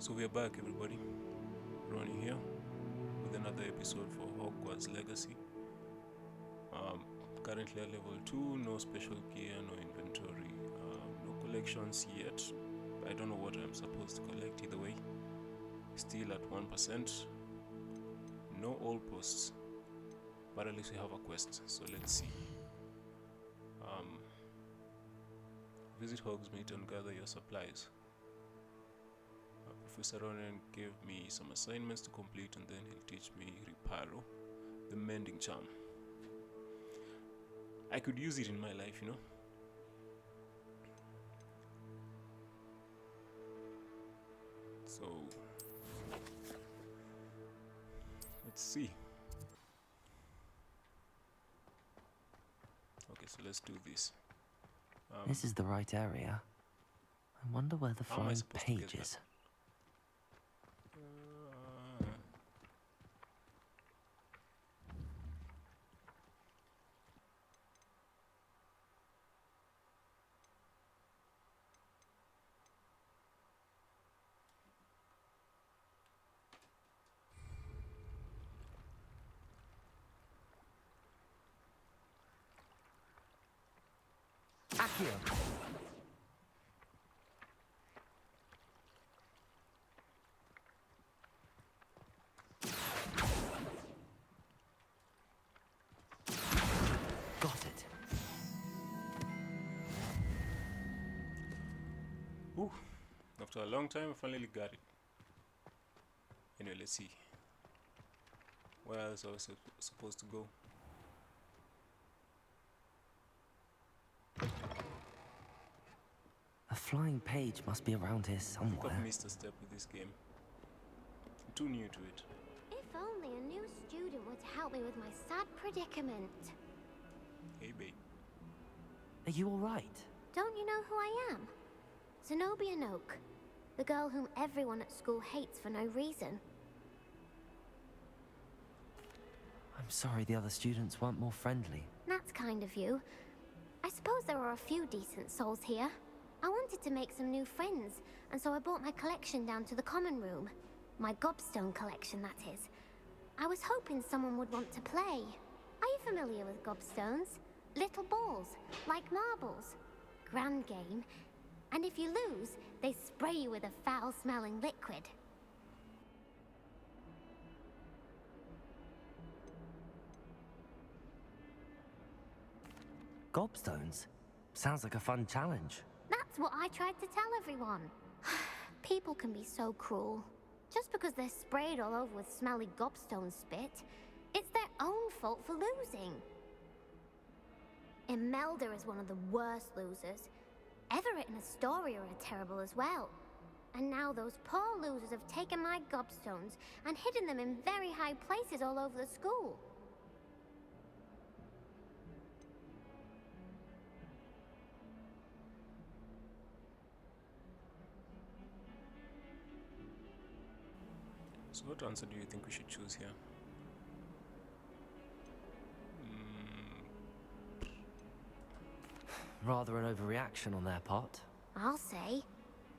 So we are back, everybody. Ronnie here with another episode for Hogwarts Legacy. Currently at level 2, no special gear, no inventory, no collections yet. I don't know what I'm supposed to collect either way. Still at 1%. No all posts, but at least we have a quest, so let's see. Visit Hogsmeade and gather your supplies. Professor Ronan gave me some assignments to complete, and then he'll teach me Reparo, the mending charm. I could use it in my life, you know. So let's see. Okay, so let's do this. This is the right area. I wonder where the How am I flying supposed to get page is. Accio! Got it. Ooh, after a long time, I finally got it. Anyway, let's see. Where else I was supposed to go? A flying page must be around here I think somewhere. I've missed a step with this game. I'm too new to it. If only a new student would help me with my sad predicament. Hey, babe. Are you alright? Don't you know who I am? Zenobia Noak, the girl whom everyone at school hates for no reason. I'm sorry the other students weren't more friendly. That's kind of you. I suppose there are a few decent souls here. I wanted to make some new friends, and so I brought my collection down to the common room. My Gobstone collection, that is. I was hoping someone would want to play. Are you familiar with Gobstones? Little balls, like marbles. Grand game. And if you lose, they spray you with a foul-smelling liquid. Gobstones? Sounds like a fun challenge. That's what I tried to tell everyone. People can be so cruel. Just because they're sprayed all over with smelly gobstone spit, it's their own fault for losing. Imelda is one of the worst losers. Everett and Astoria are terrible as well. And now those poor losers have taken my gobstones and hidden them in very high places all over the school. So what answer do you think we should choose here? Rather an overreaction on their part. I'll say.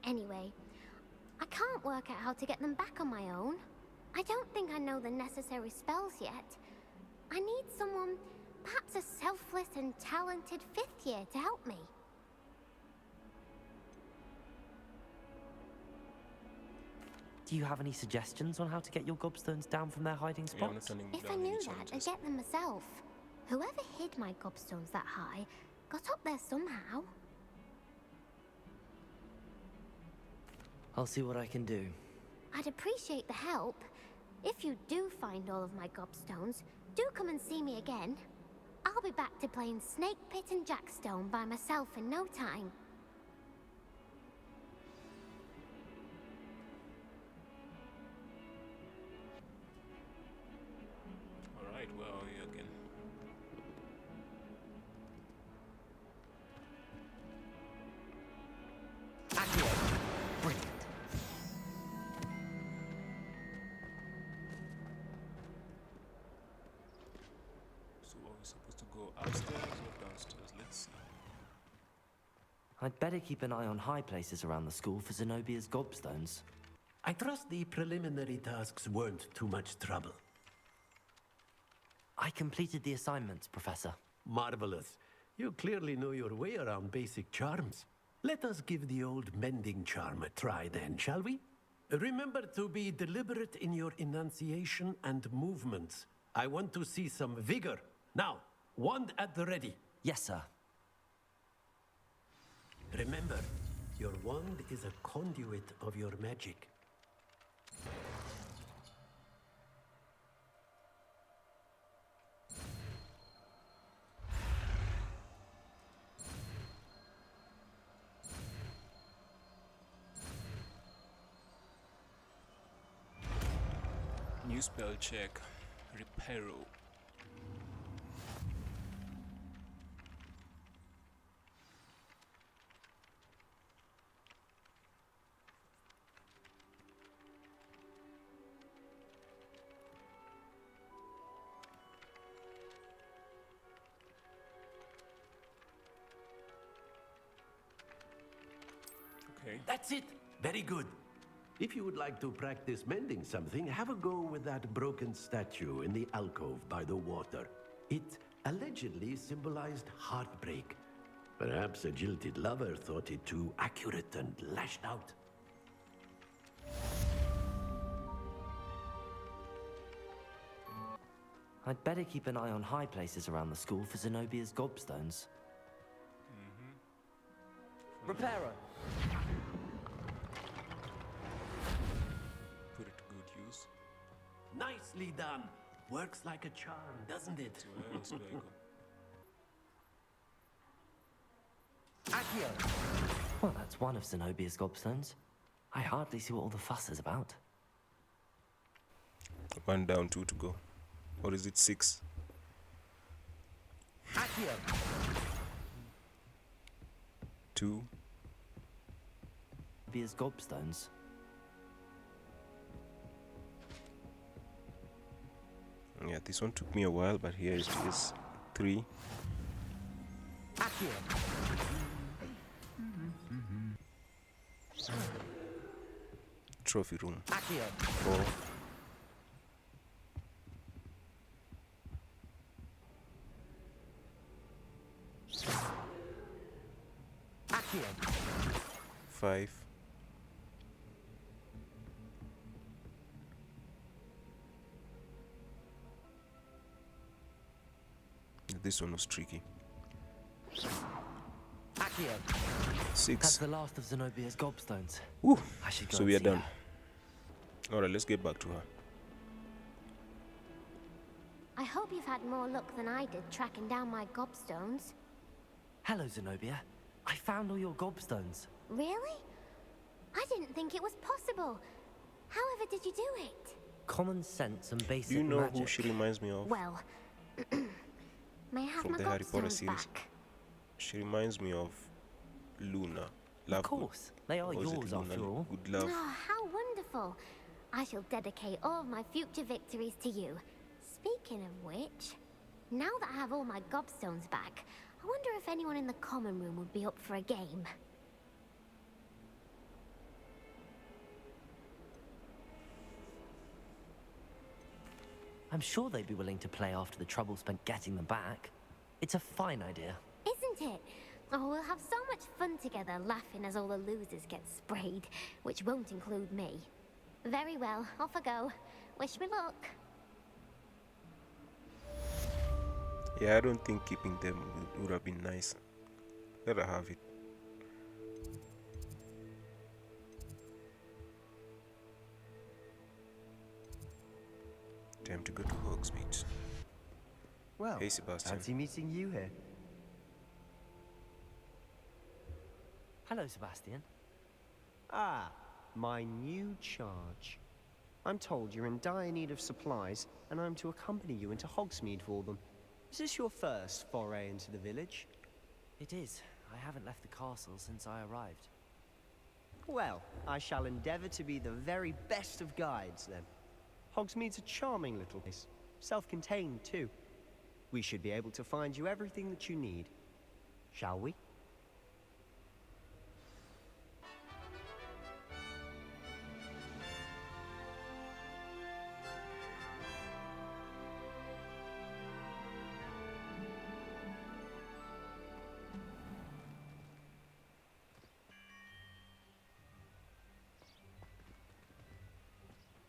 Anyway, I can't work out how to get them back on my own. I don't think I know the necessary spells yet. I need someone, perhaps a selfless and talented fifth year to help me. Do you have any suggestions on how to get your gobstones down from their hiding Yeah, I'm not spots? turning If I down any knew that, I'd challenges. get them myself. Whoever hid my gobstones that high got up there somehow. I'll see what I can do. I'd appreciate the help. If you do find all of my gobstones, do come and see me again. I'll be back to playing Snake Pit and Jackstone by myself in no time. Alright, where are you again? Accio! Brilliant. So are we supposed to go upstairs or downstairs? Let's see. I'd better keep an eye on high places around the school for Zenobia's gobstones. I trust the preliminary tasks weren't too much trouble. I completed the assignments, Professor. Marvelous. You clearly know your way around basic charms. Let us give the old mending charm a try then, shall we? Remember to be deliberate in your enunciation and movements. I want to see some vigor. Now, wand at the ready. Yes, sir. Remember, your wand is a conduit of your magic. New spell check. Reparo. Okay. That's it. Very good. If you would like to practice mending something, have a go with that broken statue in the alcove by the water. It allegedly symbolized heartbreak. Perhaps a jilted lover thought it too accurate and lashed out. I'd better keep an eye on high places around the school for Zenobia's gobstones. Reparo! Put it to good use. Nicely done. Works like a charm, doesn't it? Where else do I go? Accio! Well, that's one of Zenobia's gobstones. I hardly see what all the fuss is about. 1 down, 2 to go. Or is it 6? Accio! 2. Zenobia's gobstones. Yeah, this one took me a while, but here it is. 3. Accio! Trophy room. Accio! 4. Accio! 5. This one was tricky. Accio! 6. That's the last of Zenobia's gobstones. Woo. I should go So and we are see done. her. Alright, let's get back to her. I hope you've had more luck than I did tracking down my gobstones. Hello, Zenobia. I found all your gobstones. Really? I didn't think it was possible. However did you do it? Common sense and basic Do you know magic. who she reminds me of? Well, may I have From my the Harry Potter gobstones series. back? She reminds me of Luna. Of course. They are Or is it yours Luna? after all. Good love. Oh, how wonderful. I shall dedicate all of my future victories to you. Speaking of which, now that I have all my gobstones back, I wonder if anyone in the common room would be up for a game. I'm sure they'd be willing to play after the trouble spent getting them back. It's a fine idea. Isn't it? Oh, we'll have so much fun together laughing as all the losers get sprayed, which won't include me. Very well, off I go. Wish me luck. Yeah, I don't think keeping them would have been nice. Let her have it. Time to go to Hogsmeade. Well, Hey, Sebastian. fancy meeting you here. Hello, Sebastian. Ah, my new charge. I'm told you're in dire need of supplies, and I'm to accompany you into Hogsmeade for them. Is this your first foray into the village? It is. I haven't left the castle since I arrived. Well, I shall endeavor to be the very best of guides, then. Hogsmeade's a charming little place. Self-contained, too. We should be able to find you everything that you need. Shall we?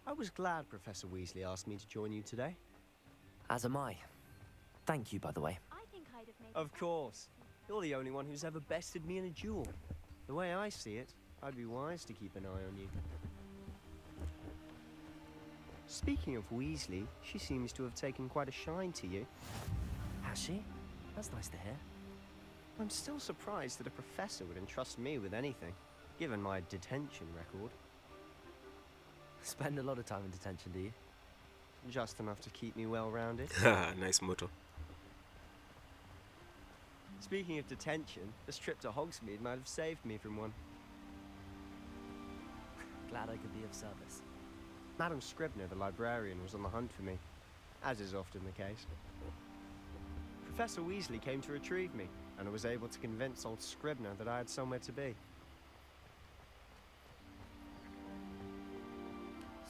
I was glad Professor Weasley asked me to join you today. As am I. Thank you, by the way. I think I'd have made Of course. You're the only one who's ever bested me in a duel. The way I see it, I'd be wise to keep an eye on you. Speaking of Weasley, she seems to have taken quite a shine to you. Has she? That's nice to hear. I'm still surprised that a professor would entrust me with anything, given my detention record. Spend a lot of time in detention, do you? Just enough to keep me well-rounded. Nice motto. Speaking of detention, this trip to Hogsmeade might have saved me from one. Glad I could be of service. Madam Scribner, the librarian, was on the hunt for me, as is often the case. Professor Weasley came to retrieve me, and I was able to convince old Scribner that I had somewhere to be.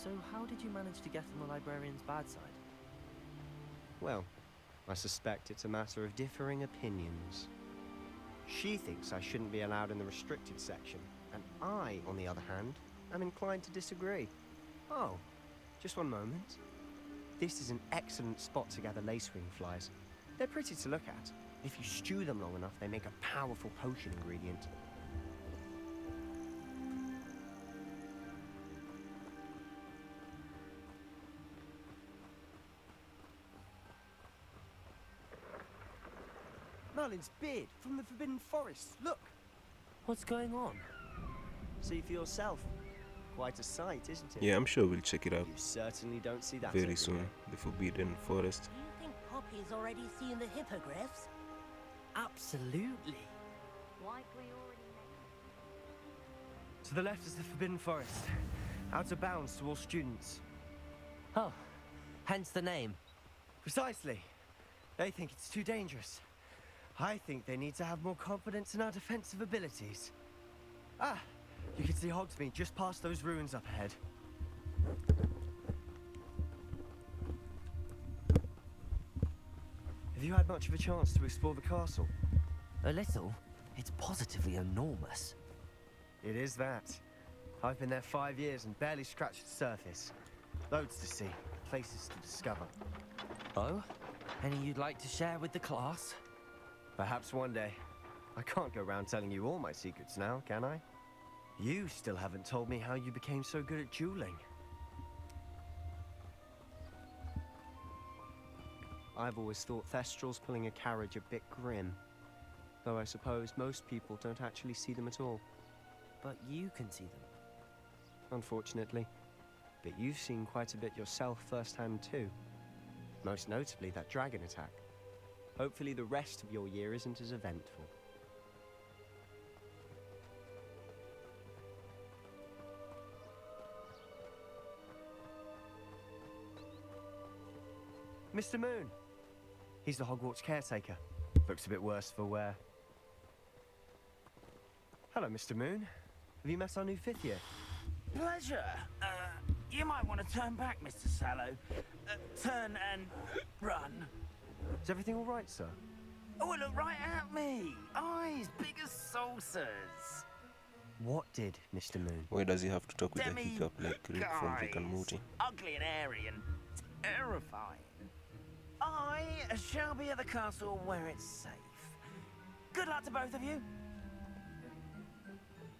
So how did you manage to get on the librarian's bad side? Well, I suspect it's a matter of differing opinions. She thinks I shouldn't be allowed in the restricted section, and I, on the other hand, am inclined to disagree. Oh, just one moment. This is an excellent spot to gather lacewing flies. They're pretty to look at. If you stew them long enough, they make a powerful potion ingredient. Merlin's beard from the Forbidden Forest. Look! What's going on? See for yourself. Quite a sight, isn't it? Yeah, I'm sure we'll check it out You certainly don't see that very every soon. day. The Forbidden Forest. Do you think Poppy's already seen the hippogriffs? Absolutely. Likely already met. To the left is the Forbidden Forest. Out of bounds to all students. Oh, hence the name. Precisely. They think it's too dangerous. I think they need to have more confidence in our defensive abilities. Ah, you can see Hogsmeade just past those ruins up ahead. Have you had much of a chance to explore the castle? A little. It's positively enormous. It is that. I've been there 5 years and barely scratched the surface. Loads to see, places to discover. Oh? Any you'd like to share with the class? Perhaps one day. I can't go around telling you all my secrets now, can I? You still haven't told me how you became so good at dueling. I've always thought Thestrals pulling a carriage a bit grim. Though I suppose most people don't actually see them at all. But you can see them. Unfortunately. But you've seen quite a bit yourself firsthand too. Most notably that dragon attack. Hopefully the rest of your year isn't as eventful. Mr. Moon. He's the Hogwarts caretaker. Looks a bit worse for wear. Hello, Mr. Moon. Have you met our new 5th year? Pleasure. You might want to turn back, Mr. Sallow. Turn and run. Is everything all right, sir? Oh, look right at me. Eyes big as saucers. What did Mr. Moon? Why does he have to talk with a Demi hiccup like Rick from Rick and guys. Morty? Ugly and airy and terrifying. I shall be at the castle where it's safe. Good luck to both of you.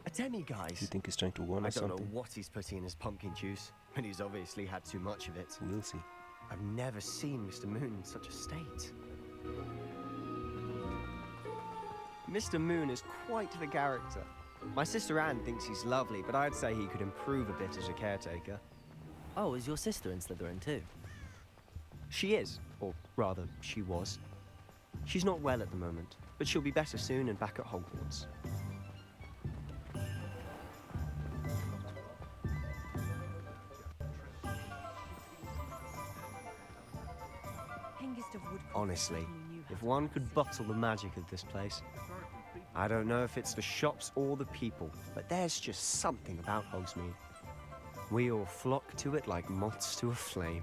A Do you demiguise? think he's trying to warn I us don't know something? what he's putting in his pumpkin juice, but he's obviously had too much of it. We'll see. I've never seen Mr. Moon in such a state. Mr. Moon is quite the character. My sister Anne thinks he's lovely, but I'd say he could improve a bit as a caretaker. Oh, is your sister in Slytherin too? She is, or rather, she was. She's not well at the moment, but she'll be better soon and back at Hogwarts. Honestly, if one could bottle the magic of this place. I don't know if it's the shops or the people, but there's just something about Hogsmeade. We all flock to it like moths to a flame.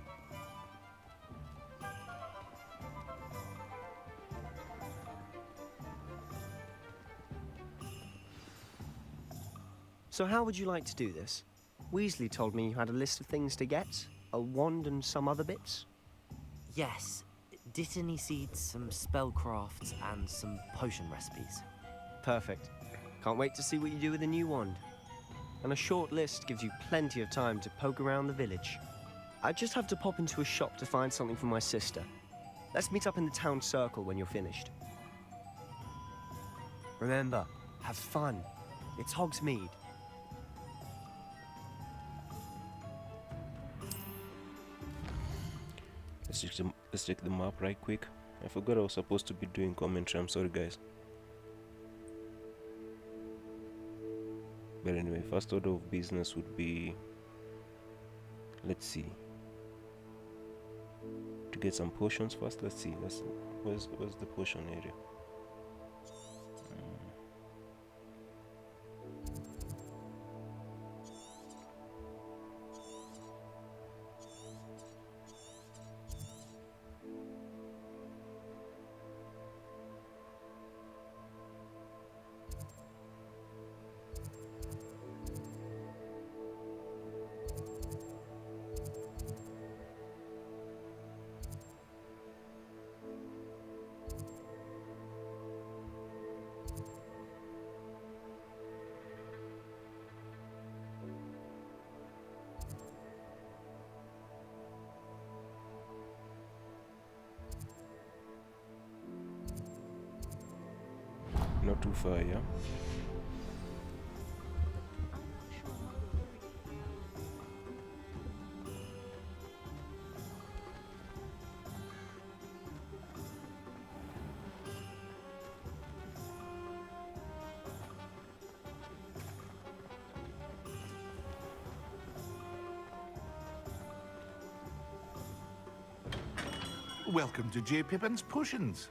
So how would you like to do this? Weasley told me you had a list of things to get. A wand and some other bits. Yes. Dittany seeds, some spellcrafts, and some potion recipes. Perfect. Can't wait to see what you do with the new wand. And a short list gives you plenty of time to poke around the village. I just have to pop into a shop to find something for my sister. Let's meet up in the town circle when you're finished. Remember, have fun. It's Hogsmeade. Let's check the map right quick. I forgot I was supposed to be doing commentary. I'm sorry, guys. But anyway, first order of business would be, let's see, to get some potions first. Let's see. Where's the potion area? Not too far, yeah? Welcome to J. Pippin's Potions.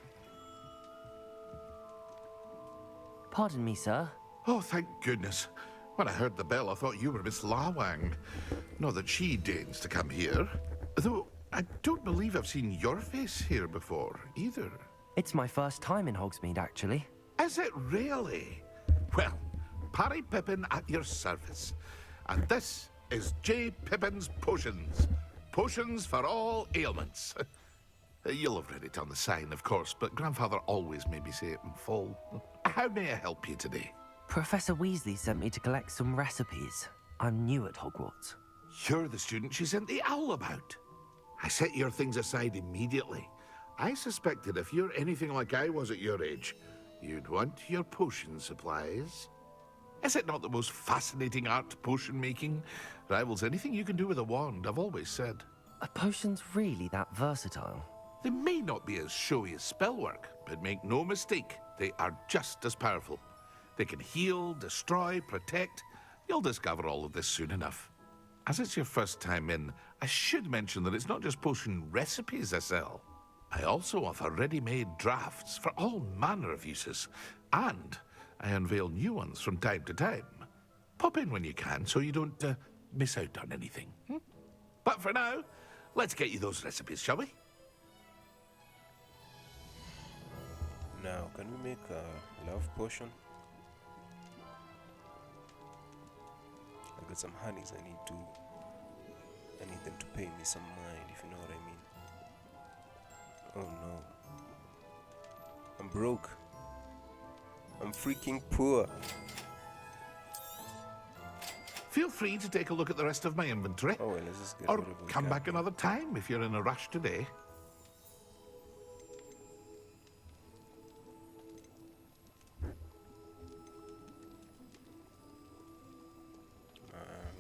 Pardon me, sir. Oh, thank goodness. When I heard the bell, I thought you were Miss Lawang. Not that she deigns to come here. Though, I don't believe I've seen your face here before, either. It's my first time in Hogsmeade, actually. Is it really? Well, Parry Pippin at your service. And this is J. Pippin's Potions. Potions for all ailments. You'll have read it on the sign, of course, but Grandfather always made me say it in full. How may I help you today? Professor Weasley sent me to collect some recipes. I'm new at Hogwarts. You're the student she sent the owl about. I set your things aside immediately. I suspected if you're anything like I was at your age, you'd want your potion supplies. Is it not the most fascinating art, potion making? Rivals anything you can do with a wand, I've always said. Are potions really that versatile? They may not be as showy as spellwork, but make no mistake, they are just as powerful. They can heal, destroy, protect. You'll discover all of this soon enough. As it's your first time in, I should mention that it's not just potion recipes I sell. I also offer ready-made drafts for all manner of uses, and I unveil new ones from time to time. Pop in when you can so you don't miss out on anything. But for now, let's get you those recipes, shall we? Now, can we make a love potion? I've got some honeys I need them to pay me some mind, if you know what I mean. Oh no. I'm broke. I'm freaking poor. Feel free to take a look at the rest of my inventory. Oh well, let's just get Or rid of it. come back another time if you're in a rush today.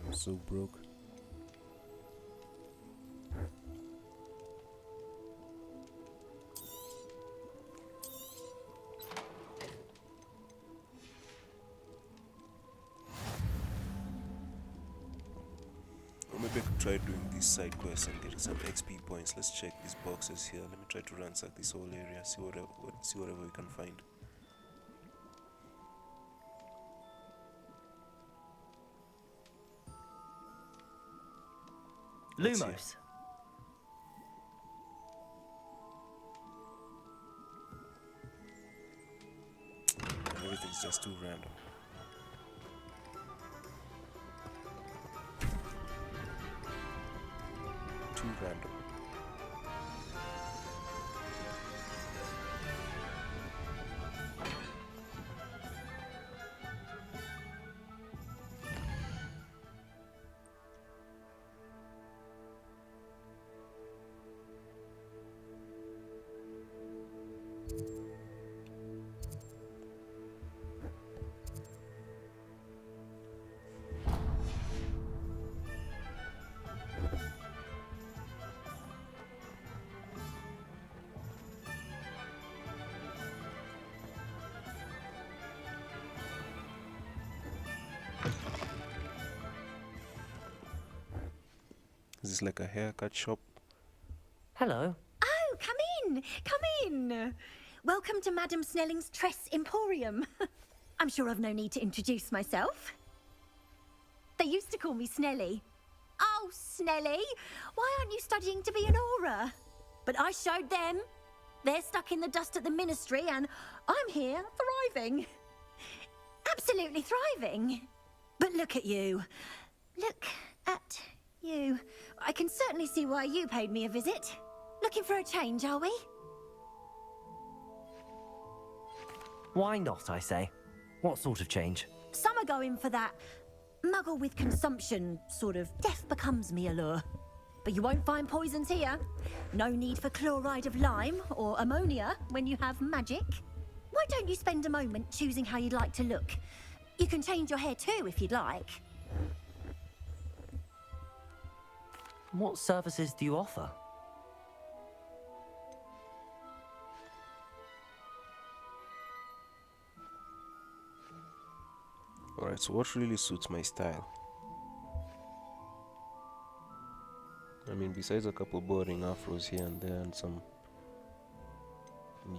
I'm so broke. Or maybe I could try doing these side quests and getting some XP points. Let's check these boxes here. Let me try to ransack this whole area, see whatever we can find. Let's see. Lumos. Everything's just too random. random. Is this like a haircut shop? Hello. Oh, come in! Come in! Welcome to Madame Snelling's Tress Emporium. I'm sure I've no need to introduce myself. They used to call me Snelly. Oh, Snelly! Why aren't you studying to be an aura? But I showed them. They're stuck in the dust at the ministry, and I'm here, thriving. Absolutely thriving. But look at you. Look at you. I can certainly see why you paid me a visit. Looking for a change, are we? Why not, I say? What sort of change? Some are going for that muggle with consumption, sort of death becomes me allure. But you won't find poisons here. No need for chloride of lime or ammonia when you have magic. Why don't you spend a moment choosing how you'd like to look? You can change your hair too if you'd like. What services do you offer? Alright, so what really suits my style? I mean, besides a couple boring afros here and there and some...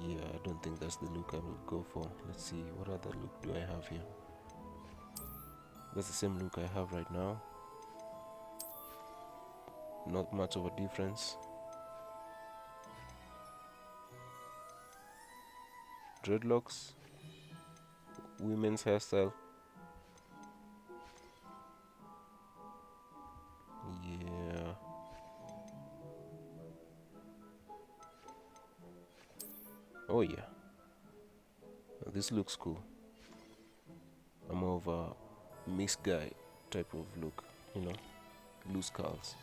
Yeah, I don't think that's the look I will go for. Let's see, what other look do I have here? That's the same look I have right now. Not much of a difference. Dreadlocks. Women's hairstyle. Yeah. Oh yeah. This looks cool. I'm more of a mixed guy type of look, you know, loose curls.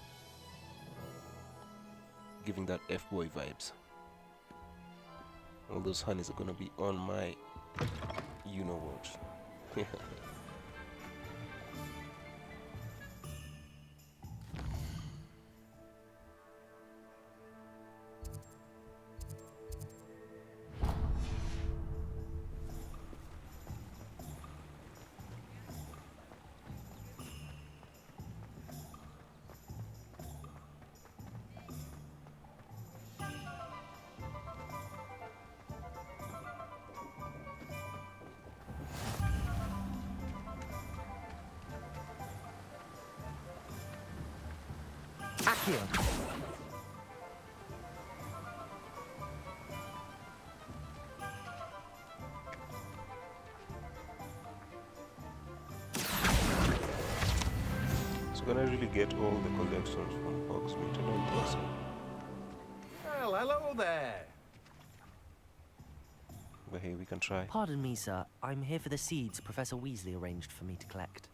Giving that F-boy vibes. All those honeys are gonna be on my you-know-what. Accio. So can I really get all the collections from Hogsmeade? I don't think so. Well, hello there. But hey, we can try. Pardon me, sir. I'm here for the seeds Professor Weasley arranged for me to collect.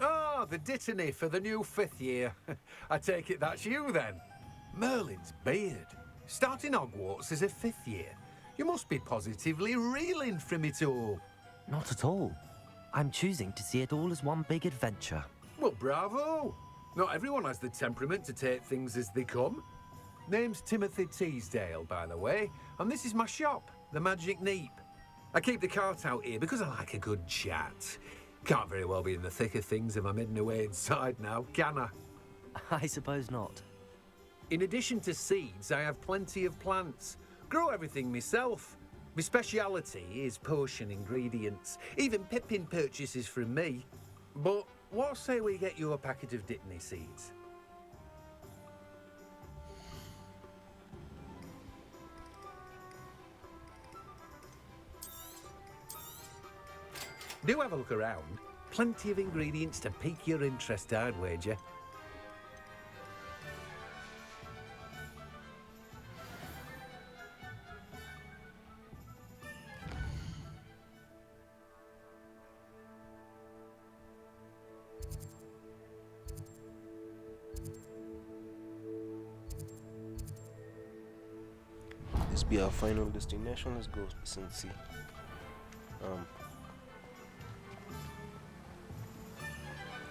Oh, the dittany for the new 5th year. I take it that's you then. Merlin's beard. Starting Hogwarts as a 5th year. You must be positively reeling from it all. Not at all. I'm choosing to see it all as one big adventure. Well, bravo. Not everyone has the temperament to take things as they come. Name's Timothy Teasdale, by the way, and this is my shop, the Magic Neep. I keep the cart out here because I like a good chat. Can't very well be in the thick of things if I'm hidden away inside now, can I? I suppose not. In addition to seeds, I have plenty of plants. Grow everything myself. My speciality is potion ingredients. Even Pippin purchases from me. But what say we get you a packet of Dittany seeds? Do have a look around. Plenty of ingredients to pique your interest, I'd wager. must be our final destination. Let's go and see.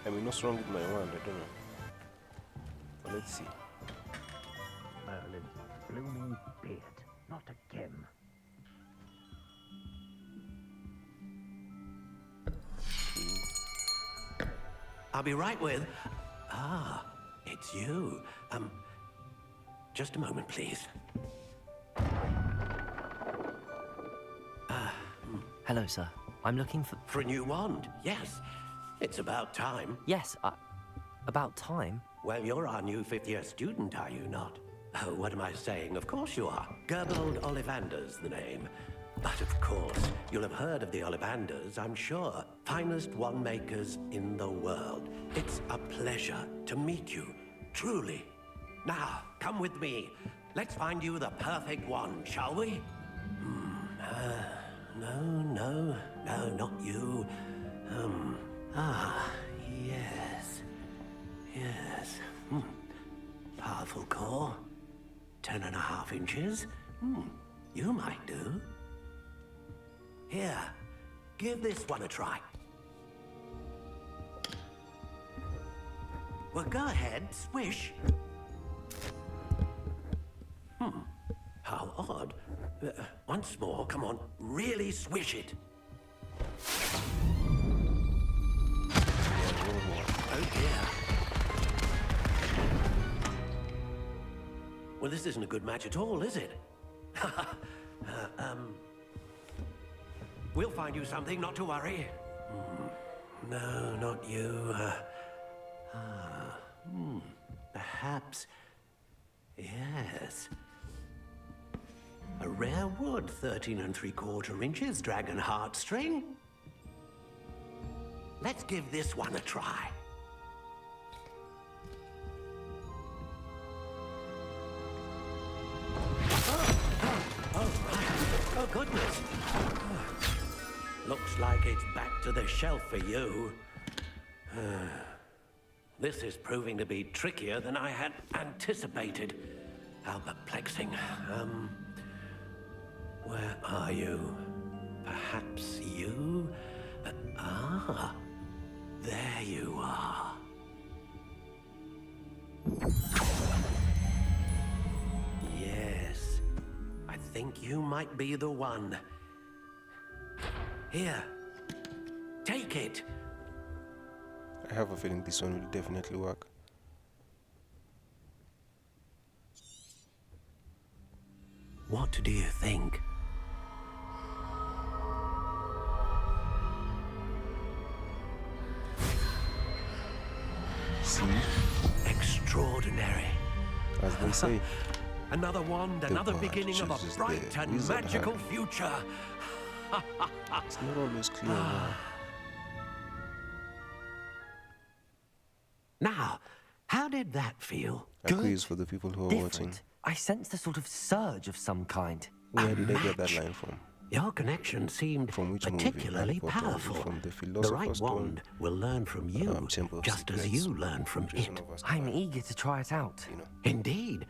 I mean, what's wrong with my wand? I don't know. But let's see. Merlin's blooming beard, not again. I'll be right with. Ah, it's you. Just a moment, please. Hello, sir. I'm looking for... For a new wand, yes. It's about time. Yes, about time. Well, you're our new fifth-year student, are you not? Oh, what am I saying? Of course you are. Gerbold Ollivander's the name. But of course, you'll have heard of the Ollivanders, I'm sure. Finest wand makers in the world. It's a pleasure to meet you, truly. Now, come with me. Let's find you the perfect wand, shall we? No, not you. Yes. Powerful core. 10.5 inches. You might do. Here, give this one a try. Well, go ahead, swish. How odd. Once more, come on, really swish it. Oh dear. Well, this isn't a good match at all, is it? We'll find you something, not to worry. No, not you. Perhaps... Yes. A rare wood, 13 3/4 inches, dragon heartstring. Let's give this one a try. Oh, goodness. Looks like it's back to the shelf for you. This is proving to be trickier than I had anticipated. How perplexing. Where are you? Perhaps you? There you are. Yes, I think you might be the one. Here, take it. I have a feeling this one will definitely work. What do you think? See? Extraordinary. As they say. Another wand, another beginning of a bright and magical future. It's not always clear now. Now, how did that feel? A quiz for the people who are watching. I sensed a sort of surge of some kind. Where did I get that line from? Your connection seemed From which particularly movie? powerful. From the The Philosopher's right Stone. wand will learn from you, just as you learn from it. I'm eager to try it out. You know. Indeed.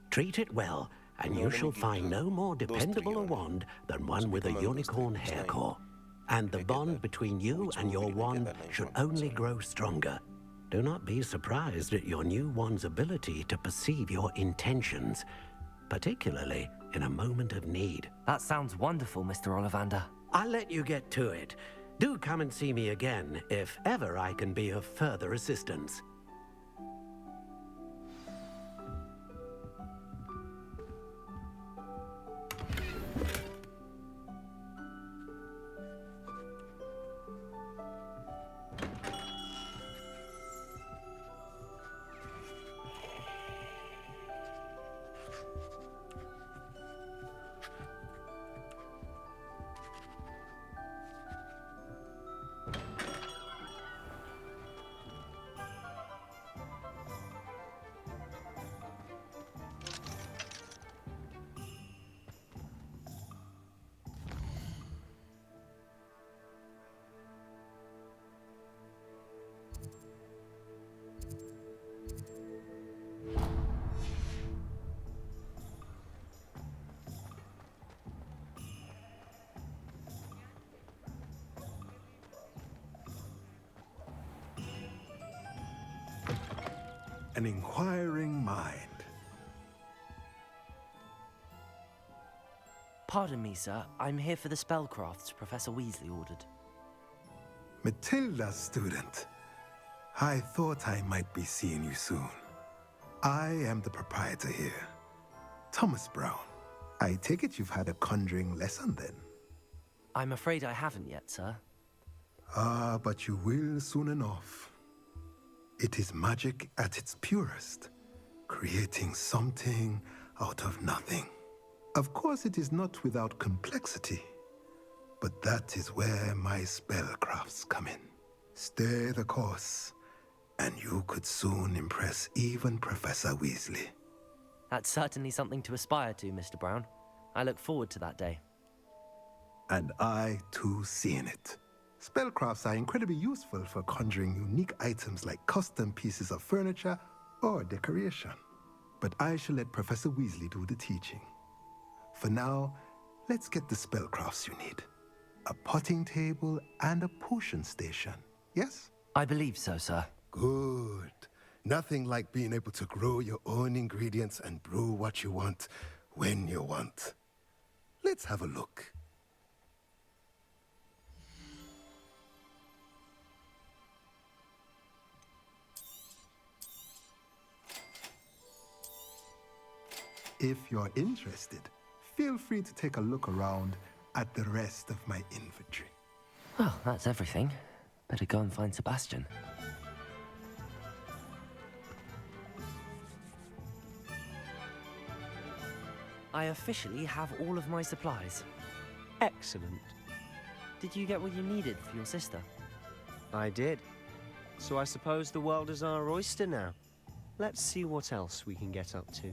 Treat it well, and you shall find no more dependable a wand than one with a unicorn hair core. And the bond between you and your wand should only grow stronger. Do not be surprised at your new wand's ability to perceive your intentions, particularly in a moment of need. That sounds wonderful, Mr. Ollivander. I'll let you get to it. Do come and see me again if ever I can be of further assistance. an inquiring mind. Pardon me, sir. I'm here for the spellcrafts Professor Weasley ordered. Matilda, student. I thought I might be seeing you soon. I am the proprietor here, Thomas Brown. I take it you've had a conjuring lesson then? I'm afraid I haven't yet, sir. Ah, but you will soon enough. It is magic at its purest, creating something out of nothing. Of course, it is not without complexity, but that is where my spellcrafts come in. Stay the course, and you could soon impress even Professor Weasley. That's certainly something to aspire to, Mr. Brown. I look forward to that day. And I, too, seeing it. Spellcrafts are incredibly useful for conjuring unique items like custom pieces of furniture or decoration. But I shall let Professor Weasley do the teaching. For now, let's get the spellcrafts you need. A potting table and a potion station, yes? I believe so, sir. Good. Nothing like being able to grow your own ingredients and brew what you want when you want. Let's have a look. If you're interested, feel free to take a look around at the rest of my inventory. Well, that's everything. Better go and find Sebastian. I officially have all of my supplies. Excellent. Did you get what you needed for your sister? I did. So I suppose the world is our oyster now. Let's see what else we can get up to.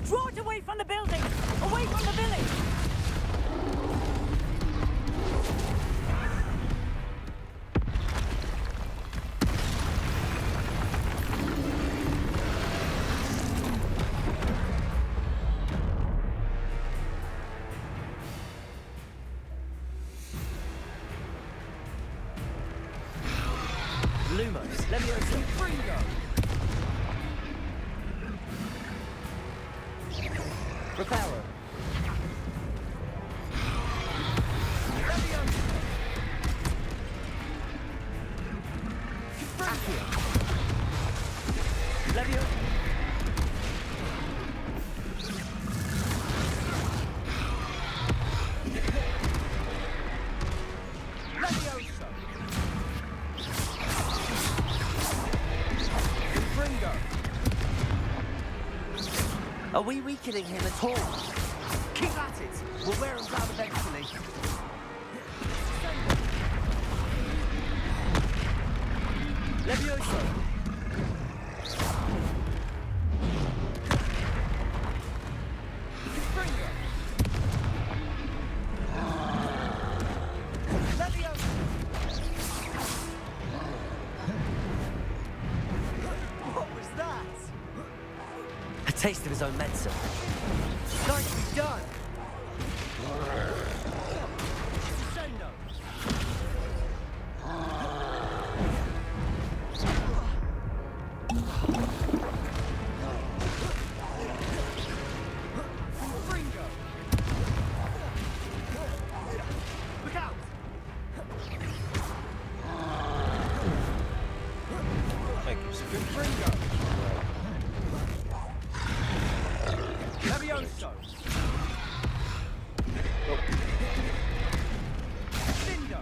Draw it away from the building! Away from the village! Lumos, Leviosa, Fringo! Reparo. Accio. Levio. Leviosa. Fringo. Are we weakening him at all? Keep at it! We'll wear him down eventually. Levioso! Fringo! Levioso! What was that? A taste of his own medicine. Nicely done! Descendo! Fringo! Look out! Thank you, sir. Fringo! Levioso! Lindo!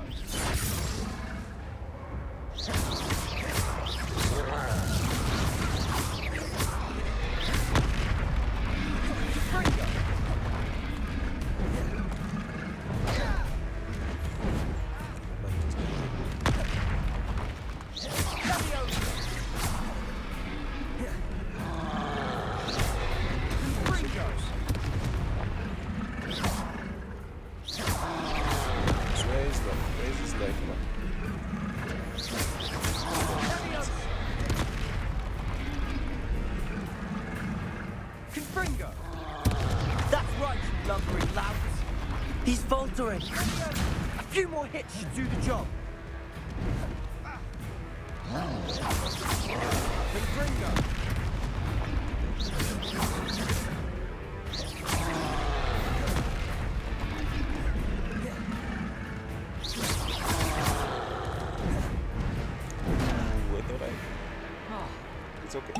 Fringo! Levioso! He's faltering. A few more hits should do the job. It's okay.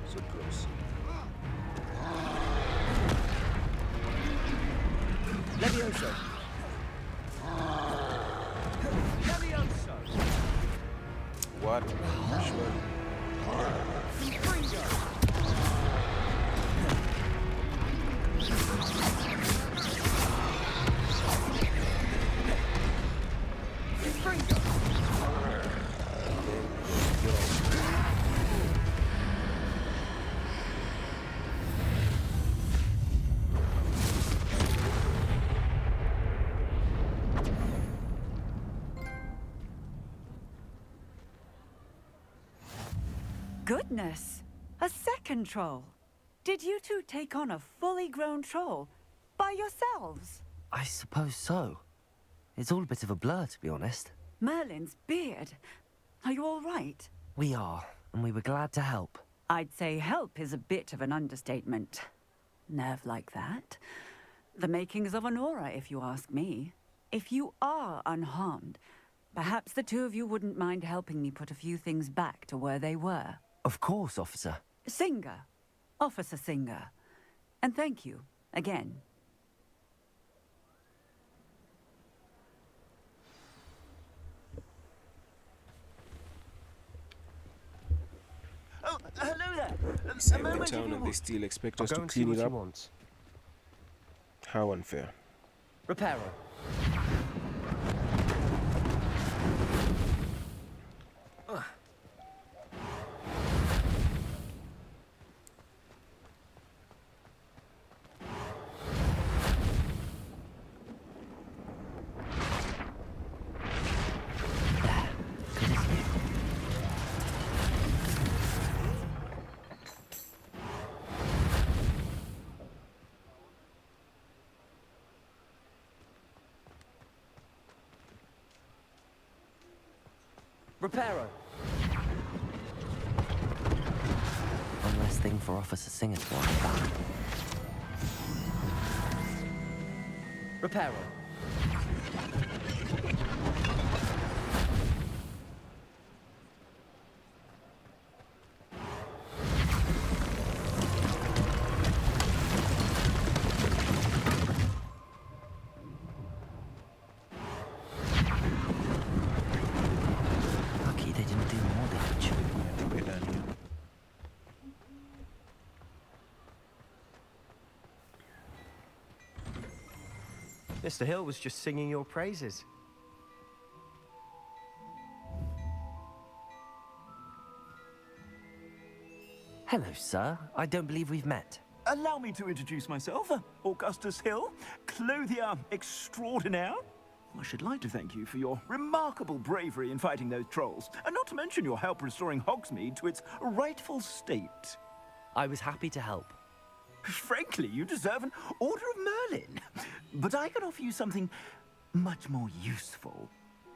So close. Levioso. Levioso. What? Sure. Goodness! A second troll. Did you two take on a fully grown troll by yourselves? I suppose so. It's all a bit of a blur, to be honest. Merlin's beard. Are you all right? We are, and we were glad to help. I'd say help is a bit of an understatement. Nerve like that. The makings of an aura, if you ask me. If you are unharmed, perhaps the two of you wouldn't mind helping me put a few things back to where they were. Of course, officer. Singer. Officer Singer. And thank you, again. Oh, hello there. We saved the town and they still expect us to clean it up. How unfair. Reparo. Reparo. One less thing for Officer Singer to worry about. Reparo. Lucky they didn't do more damage. We're done here. Mr. Hill was just singing your praises. Hello, sir. I don't believe we've met. Allow me to introduce myself, Augustus Hill, clothier extraordinaire. I should like to thank you for your remarkable bravery in fighting those trolls, and not to mention your help restoring Hogsmeade to its rightful state. I was happy to help. Frankly, you deserve an Order of Merlin. But I can offer you something much more useful.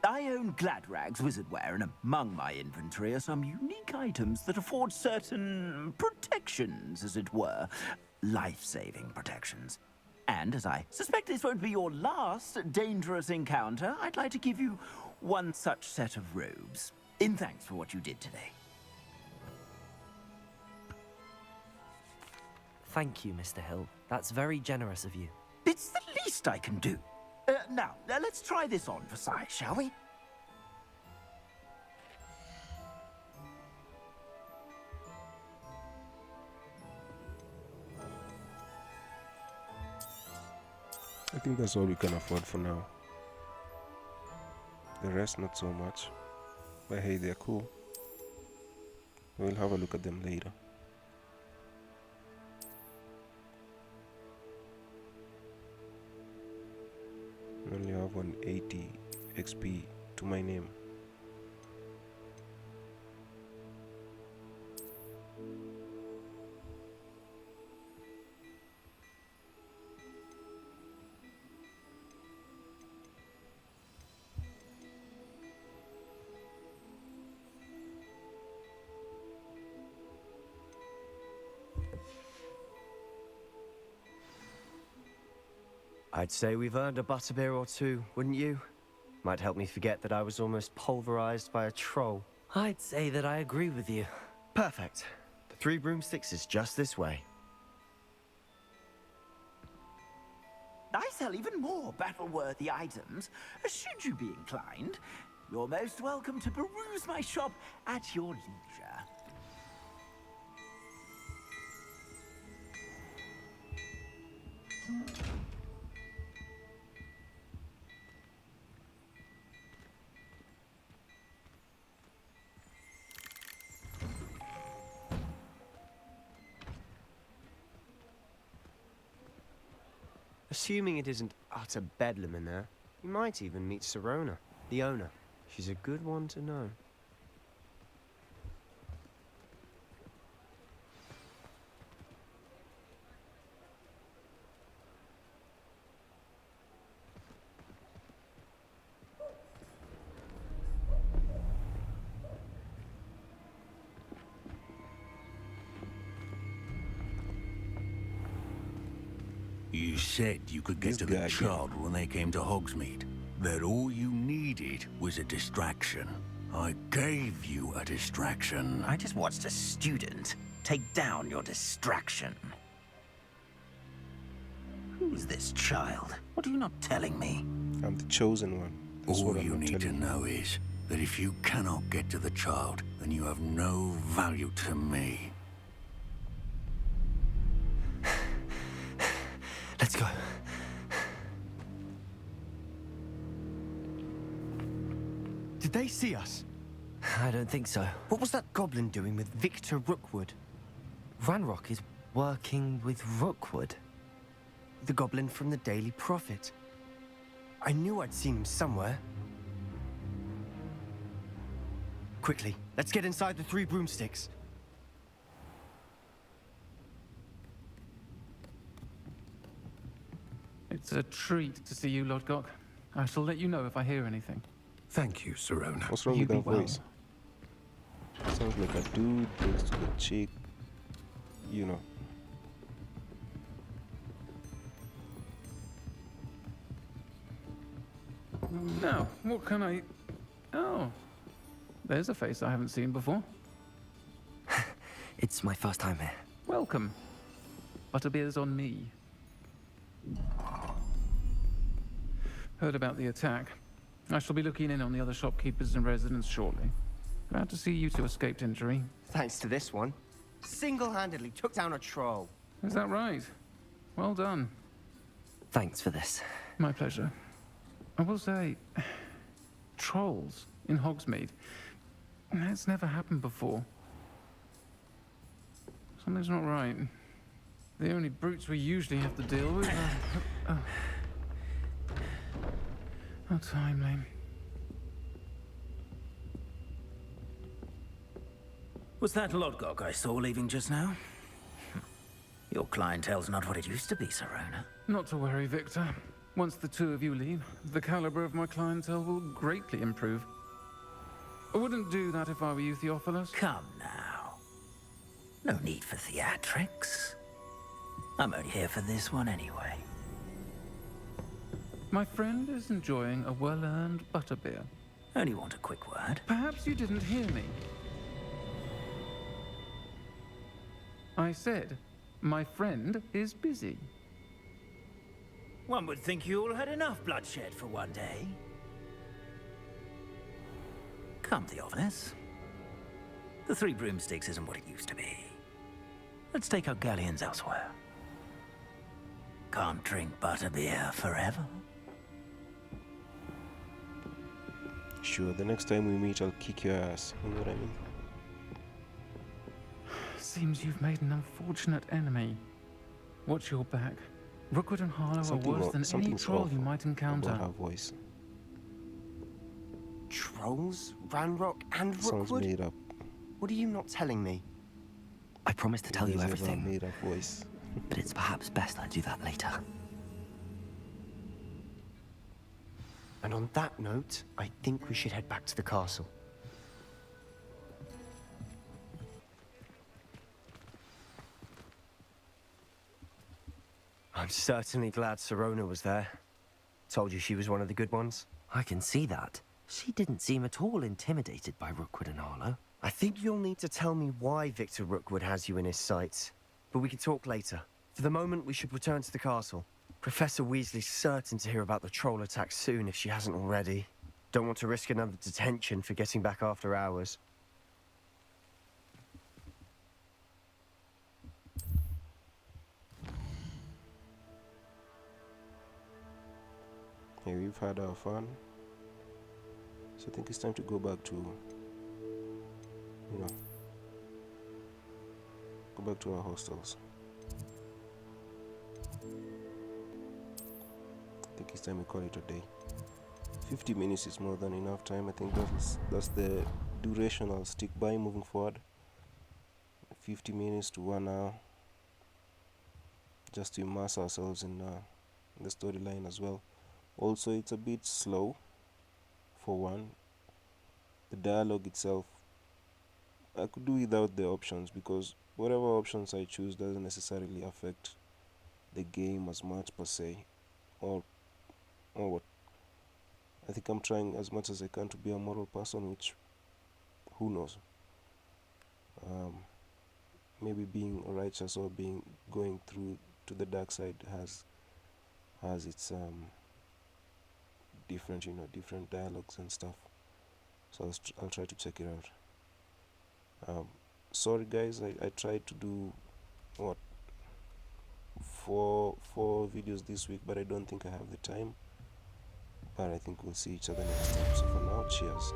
I own Gladrag's wizardware, and among my inventory are some unique items that afford certain protections, as it were. Life-saving protections. And as I suspect this won't be your last dangerous encounter, I'd like to give you one such set of robes, in thanks for what you did today. Thank you, Mr. Hill. That's very generous of you. It's the least I can do. Now, let's try this on for size, shall we? I think that's all we can afford for now. The rest, not so much. But hey, they're cool. We'll have a look at them later. I only have 180 XP to my name. I'd say we've earned a butterbeer or two, wouldn't you? Might help me forget that I was almost pulverized by a troll. I'd say that I agree with you. Perfect. The Three Broomsticks is just this way. I sell even more battle-worthy items. Should you be inclined, you're most welcome to peruse my shop at your leisure. Assuming it isn't utter bedlam in there, you might even meet Sirona, the owner. She's a good one to know. You said you could get to the child when they came to Hogsmeade. That all you needed was a distraction. I gave you a distraction. I just watched a student take down your distraction. Who is this child? What are you not telling me? I'm the chosen one. That's All what I'm you not need to telling know is that if you cannot get to the child, then you have no value to me. Let's go. Did they see us? I don't think so. What was that goblin doing with Victor Rookwood? Ranrock is working with Rookwood. The goblin from the Daily Prophet. I knew I'd seen him somewhere. Quickly, let's get inside the Three Broomsticks. It's a treat to see you, Lodgok. I shall let you know if I hear anything. Thank you, Sirona. What's wrong You with that be well. voice? Sounds like a dude next to the chick. You know. Now, what can I... Oh, there's a face I haven't seen before. It's my first time here. Welcome. Butterbeer's on me. Heard about the attack. I shall be looking in on the other shopkeepers and residents shortly. Glad to see you two escaped injury. Thanks to this one. Single-handedly took down a troll. Is that right? Well done. Thanks for this. My pleasure. I will say, trolls in Hogsmeade. That's never happened before. Something's not right. The only brutes we usually have to deal with are... How timely. Was that Lodgok I saw leaving just now? Your clientele's not what it used to be, Sirona. Not to worry, Victor. Once the two of you leave, the caliber of my clientele will greatly improve. I wouldn't do that if I were you, Theophilus. Come now. No need for theatrics. I'm only here for this one anyway. My friend is enjoying a well-earned butterbeer. Only want a quick word. Perhaps you didn't hear me. I said, my friend is busy. One would think you all had enough bloodshed for one day. Come, Theophilus. The Three Broomsticks isn't what it used to be. Let's take our galleons elsewhere. Can't drink butterbeer forever. Sure, the next time we meet, I'll kick your ass. You know what I mean? Seems you've made an unfortunate enemy. Watch your back. Rookwood and Harlow are worse than any something's troll off you might encounter. about her voice. Trolls? Ranrock and Sounds Rookwood? made up. What are you not telling me? I promised to tell you There's a everything, made up voice. but it's perhaps best I do that later. And on that note, I think we should head back to the castle. I'm certainly glad Sirona was there. Told you she was one of the good ones. I can see that. She didn't seem at all intimidated by Rookwood and Harlow. I think you'll need to tell me why Victor Rookwood has you in his sights. But we can talk later. For the moment, we should return to the castle. Professor Weasley's certain to hear about the troll attack soon if she hasn't already. Don't want to risk another detention for getting back after hours. Hey, we've had our fun. So I think it's time to go back to, go back to our hostels. I think it's time we call it a day. 50 minutes is more than enough time. I think that's the duration I'll stick by moving forward. 50 minutes to 1 hour. Just to immerse ourselves in the storyline as well. Also, it's a bit slow, for one. The dialogue itself, I could do without the options, because whatever options I choose doesn't necessarily affect the game as much per se, or what. I think I'm trying as much as I can to be a moral person, which, who knows. Maybe being righteous or going through to the dark side has its different dialogues and stuff. So I'll try to check it out. Sorry guys, I tried to do four videos this week, but I don't think I have the time. But I think we'll see each other next time. So for now, cheers.